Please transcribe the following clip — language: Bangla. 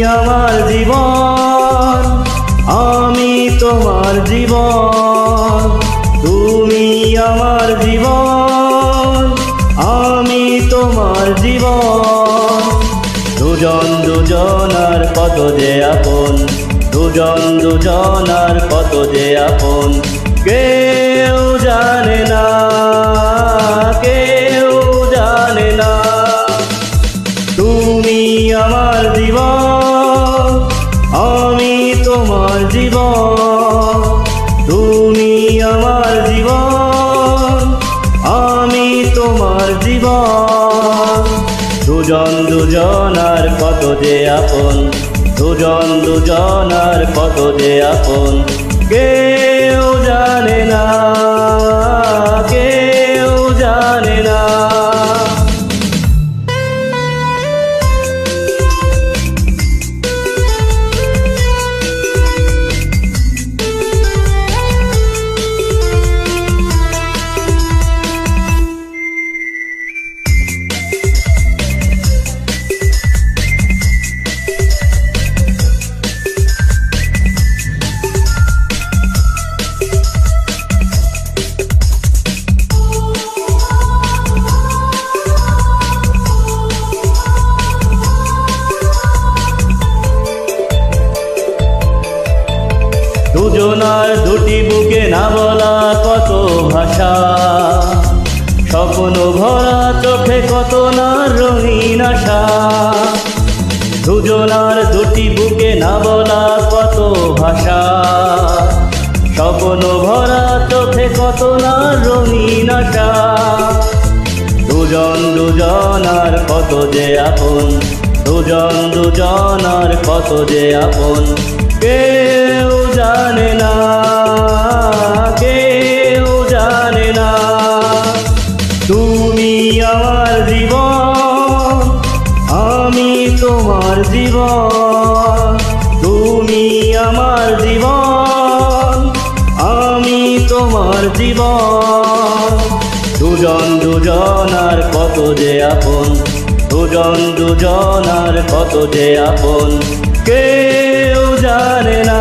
আমার জীবন, আমি তোমার জীবন। তুমি আমার জীবন, আমি তোমার জীবন। দুজন দুজনার কত যে আপন, দুজন দুজনার কত যে আপন। কেউ জানে না, কেউ জানে না। তুমি আমার জীবন, আমি তোমার জীবন। তুমি আমার জীবন, আমি তোমার জীবন। দুজন দুজনার কত যে আপন, দুজন দুজনার কত যে আপন। কেউ জানে না, কেউ জানে না। দুজনার দুটি বুকে না বলা কত ভাষা, স্বপ্ন ভরা চোখে কত না রঙিন আশা। দুজনার দুটি বুকে না বলা কত ভাষা, স্বপ্ন ভরা চোখে কত না রঙিন আশা। দুজন দুজনার কত যে আপন, দুজন দুজনার কত যে আপন। কেউ জানে না, কেউ জানে না। তুমি আমার জীবন, আমি তোমার জীবন। তুমি আমার জীবন, আমি তোমার জীবন। দুজন দুজনার কত যে আপন, দুজন দুজনার কত যে আপন। কেউ জানে না।